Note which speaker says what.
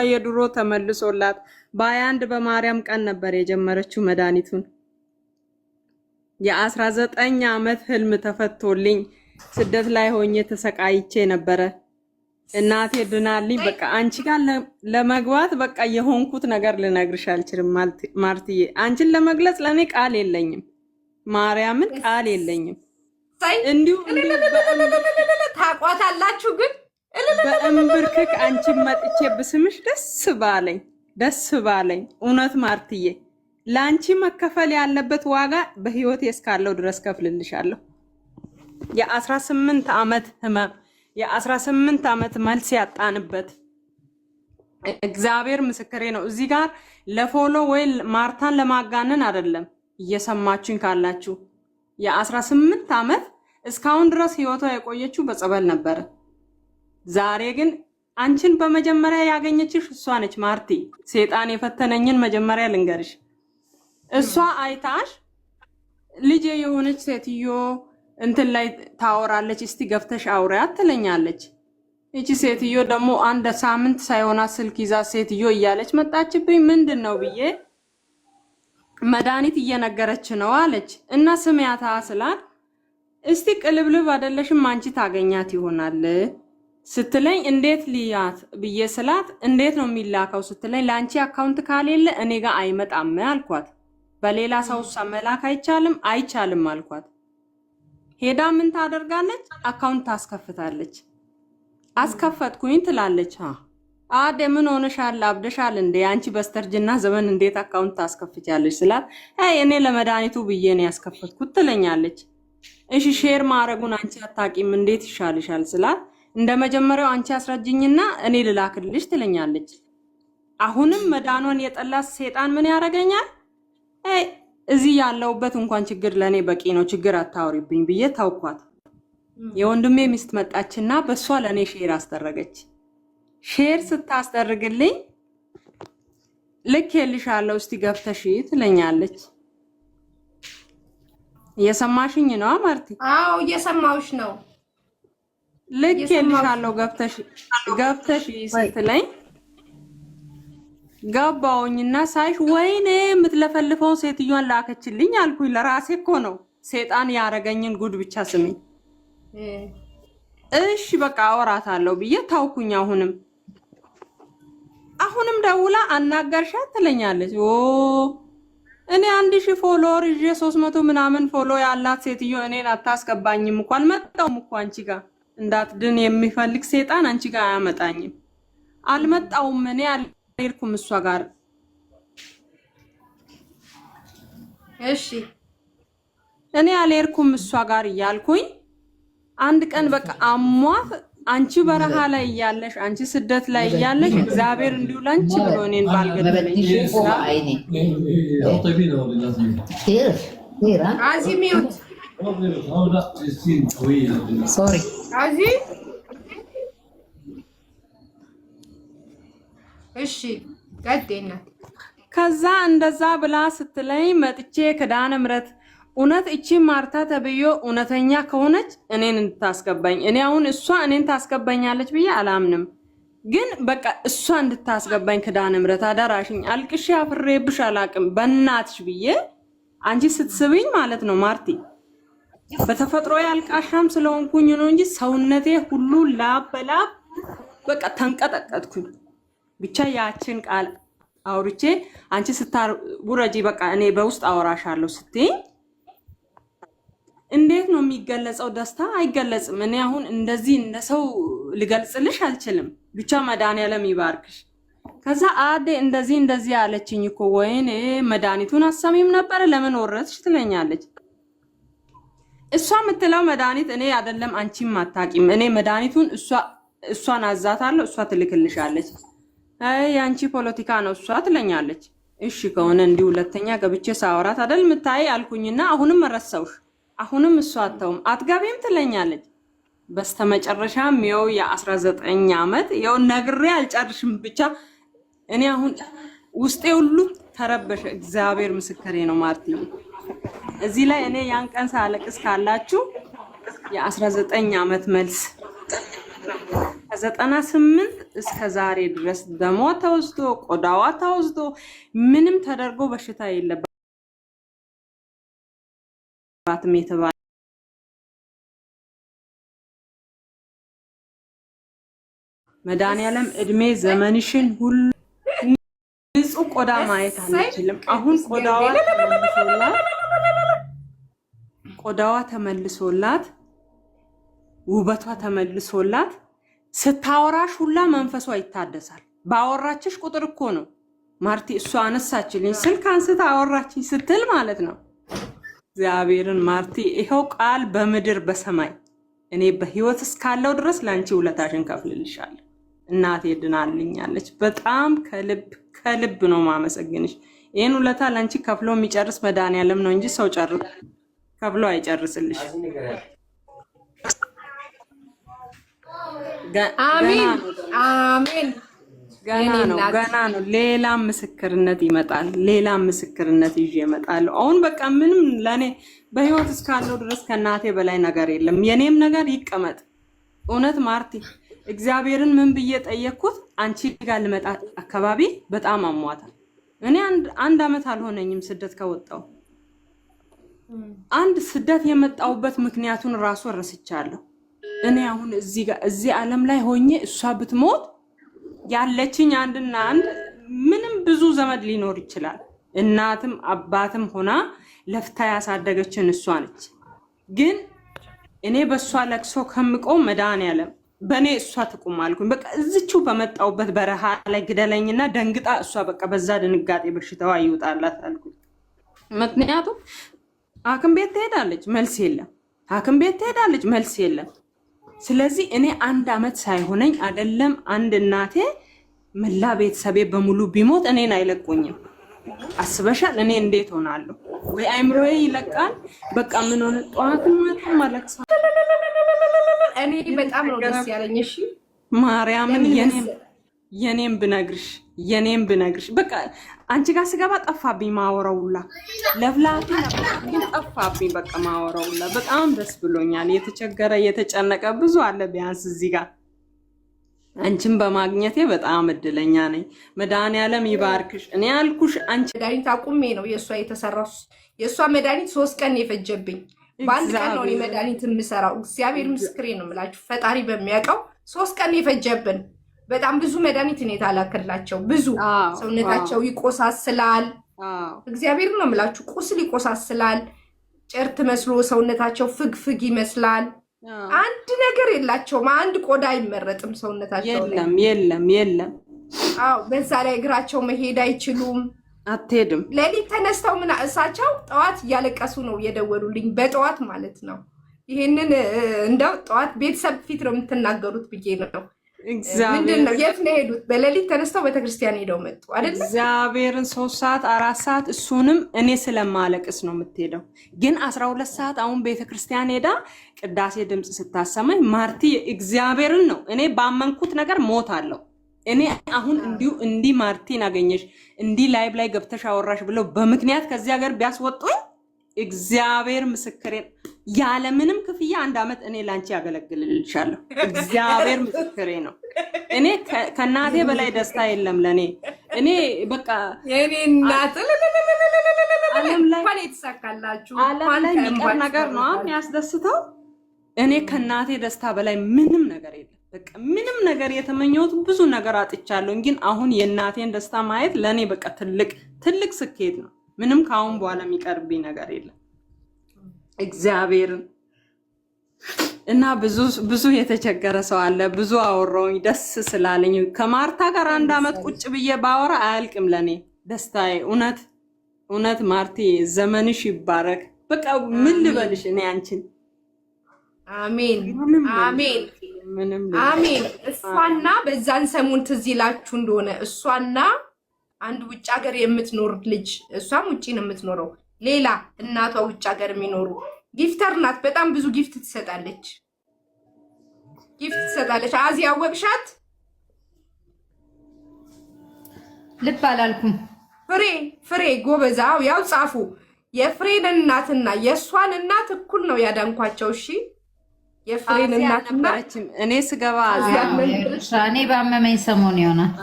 Speaker 1: የድሮ ተመልሶላት በ21 በማርያም ቀን ነበር የጀመረችው መድኃኒቱን። የ19 ዓመት ህልም ተፈቶልኝ ስደት ላይ ሆኜ ተሰቃይቼ ነበረ። እናቴ ድናልኝ። በቃ አንቺ ጋር ለመግባት በቃ የሆንኩት ነገር ልነግርሽ አልችልም ማርትዬ። አንቺን ለመግለጽ ለኔ ቃል የለኝም። ማርያምን ቃል የለኝም። እንዲሁ
Speaker 2: ታቋታላችሁ ግን
Speaker 1: በእምብርክክ አንቺን መጥቼ ብስምሽ ደስ ባለኝ። እውነት ማርትዬ ለአንቺ መከፈል ያለበት ዋጋ በህይወት እስካለው ድረስ ከፍልልሻለሁ። የ18 ዓመት ህመም የ18 ዓመት መልስ ያጣንበት እግዚአብሔር ምስክሬ ነው። እዚህ ጋር ለፎሎ ወይ ማርታን ለማጋነን አይደለም። እየሰማችሁኝ ካላችሁ የ18 ዓመት እስካሁን ድረስ ህይወቷ የቆየችው በጸበል ነበረ። ዛሬ ግን አንቺን በመጀመሪያ ያገኘችሽ እሷ ነች ማርቲ። ሴጣን የፈተነኝን መጀመሪያ ልንገርሽ። እሷ አይታሽ ልጅ የሆነች ሴትዮ እንትን ላይ ታወራለች። እስቲ ገፍተሽ አውሪያት ትለኛለች። እቺ ሴትዮ ደግሞ አንድ ሳምንት ሳይሆናት ስልክ ይዛ ሴትዮ እያለች መጣችብኝ። ምንድነው ብዬ መድኃኒት እየነገረች ነው አለች። እና ስሚያታ ስላት እስቲ ቅልብልብ አይደለሽም አንቺ ታገኛት ይሆናል ስትለኝ እንዴት ልያት ብዬ ስላት እንዴት ነው የሚላከው ስትለኝ ለአንቺ አካውንት ካሌለ እኔ ጋር አይመጣም አልኳት። በሌላ ሰው መላክ አይቻልም አልኳት። ሄዳ ምን ታደርጋለች? አካውንት ታስከፍታለች። አስከፈትኩኝ ትላለች። አደ ምን ሆነሻል? አብደሻል እንዴ? አንቺ በስተርጅና ዘመን እንዴት አካውንት ታስከፍቻለሽ ስላት እኔ ለመድኃኒቱ ብዬ ነው ያስከፈትኩት ትለኛለች። እሺ ሼር ማድረጉን አንቺ አታቂም እንዴት ይሻልሻል ስላት እንደ መጀመሪያው አንቺ አስረጅኝና እኔ ልላክልሽ ትለኛለች። አሁንም መዳኗን የጠላት ሴጣን ምን ያደርገኛል? እዚህ ያለውበት እንኳን ችግር ለኔ በቂ ነው፣ ችግር አታውሪብኝ ብዬ ታውኳት። የወንድሜ ሚስት መጣችና በሷ ለኔ ሼር አስደረገች። ሼር ስታስደርግልኝ ልክ የልሻለው እስቲ ገፍተሽ ትለኛለች። እየሰማሽኝ ነው ማርቲ?
Speaker 2: አዎ እየሰማውሽ ነው።
Speaker 1: ልክ የልሻለው ገፍተሽ ስትለኝ ገባውኝና ሳይሽ ወይኔ የምትለፈልፈው ሴትዮን ላከችልኝ አልኩኝ። ለራሴ እኮ ነው ሴጣን ያረገኝን ጉድ ብቻ ስሚ። እሺ በቃ አወራታለሁ ብዬ ታውኩኝ። አሁንም ደውላ አናገርሻት ትለኛለች። እኔ 1000 ፎሎወር ይዤ 300 ምናምን ፎሎ ያላት ሴትዮ እኔን አታስገባኝም እኮ አልመጣውም እኮ አንቺ ጋር እንዳትድን የሚፈልግ ሴጣን አንቺ ጋር አያመጣኝም። አልመጣውም እኔ አልሄድኩም እሷ ጋር።
Speaker 2: እሺ
Speaker 1: እኔ አልሄድኩም እሷ ጋር እያልኩኝ አንድ ቀን በቃ አሟት አንቺ በረሃ ላይ እያለሽ አንቺ ስደት ላይ እያለሽ እግዚአብሔር እንዲሁ ላንቺ ብሎ እኔን ባልገደለኝ
Speaker 2: አዚሚውት
Speaker 3: ሶሪ
Speaker 2: አዚ እሺ ቀጤና
Speaker 1: ከዛ እንደዛ ብላ ስትለኝ መጥቼ ከዳነ ምረት እውነት እቺ ማርታ ተብዮ እውነተኛ ከሆነች እኔን እንድታስገባኝ እኔ አሁን እሷ እኔን ታስገባኛለች ብዬ አላምንም። ግን በቃ እሷ እንድታስገባኝ ከዳነ ምረት አዳራሽኝ አልቅሼ አፍሬብሽ አላቅም በእናትሽ ብዬ አንቺ ስትስብኝ ማለት ነው ማርቲ። በተፈጥሮ ያልቃሻም ስለሆንኩኝ ነው እንጂ ሰውነቴ ሁሉ ላበላብ በቃ ተንቀጠቀጥኩኝ። ብቻ ያችን ቃል አውርቼ አንቺ ስታውረጂ በቃ እኔ በውስጥ አወራሻለሁ ስትይ እንዴት ነው የሚገለጸው? ደስታ አይገለጽም። እኔ አሁን እንደዚህ እንደሰው ልገልጽልሽ አልችልም። ብቻ መድኃኒዓለም ይባርክሽ። ከዛ አዴ እንደዚህ አለችኝ እኮ ወይኔ መድኃኒቱን አሰሚም ነበር ለምን ወረድሽ ትለኛለች። እሷ የምትለው መድኃኒት እኔ አይደለም አንቺም አታቂም። እኔ መድኃኒቱን እሷን አዛታለሁ፣ እሷ ትልክልሻለች። ያንቺ ፖለቲካ ነው እሷ ትለኛለች። እሺ ከሆነ እንዲሁ ሁለተኛ ገብቼ ሳወራት አይደል ምታይ አልኩኝና አሁንም ረሳውሽ። አሁንም እሷ አትገቢም ትለኛለች። በስተመጨረሻም ይኸው የ19 ዓመት ይኸው ነግሬ አልጨርሽም። ብቻ እኔ አሁን ውስጤ ሁሉ ተረበሸ። እግዚአብሔር ምስክሬ ነው ማርቲ። እዚህ ላይ እኔ ያን ቀን ሳለቅስ ካላችሁ የ19 ዓመት መልስ ከ98 እስከ ዛሬ ድረስ ደሟ ተወስዶ ቆዳዋ ተወስዶ ምንም ተደርጎ በሽታ የለባትም የተባለ መድኃኒዓለም እድሜ ዘመንሽን ሁሉ ንጹህ ቆዳ ማየት አንችልም። አሁን ቆዳዋ ተመልሶላት ውበቷ ተመልሶላት ስታወራሽ ሁላ መንፈሷ ይታደሳል። ባወራችሽ ቁጥር እኮ ነው ማርቲ እሷ አነሳችልኝ ስልክ አንስታ አወራችኝ ስትል ማለት ነው። እግዚአብሔርን ማርቲ ይሄው ቃል በምድር በሰማይ እኔ በህይወት እስካለው ድረስ ላንቺ ውለታሽን ከፍልልሻለሁ። እናቴ ድናልኛለች። በጣም ከልብ ነው ማመሰግንሽ። ይሄን ውለታ ላንቺ ከፍሎ የሚጨርስ መድኃኒዓለም ነው እንጂ ሰው ከፍሎ አይጨርስልሽ።
Speaker 2: አሜን አሜን።
Speaker 1: ገና ነው። ሌላ ምስክርነት ይመጣል። ሌላ ምስክርነት ይዤ እመጣለሁ። አሁን በቃ ምንም ለኔ በህይወት እስካለው ድረስ ከእናቴ በላይ ነገር የለም። የኔም ነገር ይቀመጥ። እውነት ማርቲ እግዚአብሔርን ምን ብዬ ጠየቅኩት? አንቺ ጋር ልመጣ አካባቢ በጣም አሟታል። እኔ አንድ አመት አልሆነኝም ስደት ከወጣው። አንድ ስደት የመጣውበት ምክንያቱን ራሱ ረስቻለሁ። እኔ አሁን እዚህ ዓለም ላይ ሆኜ እሷ ብትሞት ያለችኝ አንድና አንድ ምንም ብዙ ዘመድ ሊኖር ይችላል። እናትም አባትም ሆና ለፍታ ያሳደገችን እሷ ነች። ግን እኔ በእሷ ለቅሶ ከምቆም መድኃኒዓለም በእኔ እሷ ትቁም አልኩኝ። በቃ እዚችው በመጣውበት በረሃ ላይ ግደለኝና ደንግጣ እሷ በቃ በዛ ድንጋጤ በሽታዋ ይውጣላት አልኩኝ። ምክንያቱም ሐኪም ቤት ትሄዳለች መልስ የለም፣ ሐኪም ቤት ትሄዳለች መልስ የለም። ስለዚህ እኔ አንድ አመት ሳይሆነኝ አይደለም አንድ እናቴ መላ ቤተሰቤ በሙሉ ቢሞት እኔን አይለቁኝም። አስበሻል? እኔ እንዴት ሆናለሁ? ወይ አይምሮዬ ይለቃል። በቃ ምን ሆነ ጧትም ማታም አለቅሳ።
Speaker 2: እኔ በጣም ነው ደስ ያለኝ። እሺ
Speaker 1: ማርያምን የኔም ብነግርሽ በቃ አንቺ ጋር ስገባ ጠፋብኝ ማወራውላ ለፍላፊ ጠፋብኝ። በቃ ማወራውላ በጣም ደስ ብሎኛል። የተቸገረ የተጨነቀ ብዙ አለ። ቢያንስ እዚህ ጋር አንቺን በማግኘቴ በጣም እድለኛ ነኝ። መድኃኒዓለም ይባርክሽ። እኔ ያልኩሽ አንቺ
Speaker 2: መድኃኒት አቁሜ ነው የእሷ የተሰራው። የእሷ መድኃኒት 3 ቀን የፈጀብኝ። በአንድ ቀን ነው እኔ መድኃኒት የምሰራው። እግዚአብሔር ምስክሬ ነው የምላችሁ፣ ፈጣሪ በሚያውቀው 3 ቀን የፈጀብን። በጣም ብዙ መድኃኒት ነው የተላከላቸው። ብዙ ሰውነታቸው ይቆሳስላል። እግዚአብሔር ነው የምላችሁ፣ ቁስል ይቆሳስላል። ጭርት መስሎ ሰውነታቸው ፍግፍግ ይመስላል። አንድ ነገር የላቸውም። አንድ ቆዳ አይመረጥም ሰውነታቸው።
Speaker 1: የለም።
Speaker 2: አዎ፣ በዛ ላይ እግራቸው መሄድ አይችሉም።
Speaker 1: አትሄድም።
Speaker 2: ሌሊት ተነስተው እሳቸው ጠዋት እያለቀሱ ነው የደወሉልኝ። በጠዋት ማለት ነው። ይሄንን እንደው ጠዋት ቤተሰብ ፊት ነው የምትናገሩት ብዬ ነው። ምንድን ነው የት ነው ሄዱት? በሌሊት ተነስተው ቤተክርስቲያን ሄደው መጡ አይደል?
Speaker 1: እግዚአብሔርን 3 ሰዓት 4 ሰዓት እሱንም እኔ ስለማለቅስ ነው የምትሄደው። ግን 12 ሰዓት አሁን ቤተክርስቲያን ሄዳ ቅዳሴ ድምፅ ስታሰማኝ ማርቲ እግዚአብሔርን ነው እኔ ባመንኩት ነገር ሞት አለው። እኔ አሁን እንዲህ ማርቲን አገኘሽ እንዲህ ላይቭ ላይ ገብተሽ አወራሽ ብለው በምክንያት ከዚህ ሀገር ቢያስወጡኝ እግዚአብሔር ምስክሬን ያለ ምንም ክፍያ 1 አመት እኔ ላንቺ ያገለግልልሻለሁ። እግዚአብሔር ምስክሬ ነው። እኔ ከእናቴ በላይ ደስታ የለም ለኔ። እኔ በቃ
Speaker 2: የኔ እናት
Speaker 1: ዓለም ላይ
Speaker 2: የተሳካላችሁ
Speaker 1: የሚቀር ነገር ነው የሚያስደስተው። እኔ ከእናቴ ደስታ በላይ ምንም ነገር የለም። በቃ ምንም ነገር የተመኘሁት ብዙ ነገር አጥቻለሁ። ግን አሁን የእናቴን ደስታ ማየት ለኔ በቃ ትልቅ ስኬት ነው። ምንም ካሁን በኋላ የሚቀርብኝ ነገር የለም። እግዚአብሔርን እና ብዙ የተቸገረ ሰው አለ። ብዙ አወራሁኝ ደስ ስላለኝ። ከማርታ ጋር 1 አመት ቁጭ ብዬ ባወራ አያልቅም ለኔ ደስታዬ። እውነት ማርቲ ዘመንሽ ይባረክ። በቃ ምን ልበልሽ እኔ አንቺን።
Speaker 2: አሜን አሜን አሜን። እሷና በዛን ሰሞን ትዝ ይላችሁ እንደሆነ እሷና አንድ ውጭ ሀገር የምትኖር ልጅ፣ እሷም ውጪ ነው የምትኖረው፣ ሌላ እናቷ ውጭ ሀገር የሚኖሩ ጊፍተር ናት። በጣም ብዙ ጊፍት ትሰጣለች። አዚ አወቅሻት?
Speaker 3: ልብ አላልኩም።
Speaker 2: ፍሬ ጎበዛው። ያው ጻፉ። የፍሬን እናትና የእሷን እናት እኩል ነው ያዳንኳቸው። እሺ የፍሬን እናትና
Speaker 1: እኔ ስገባ
Speaker 3: እኔ ባመመኝ ሰሞን ይሆናል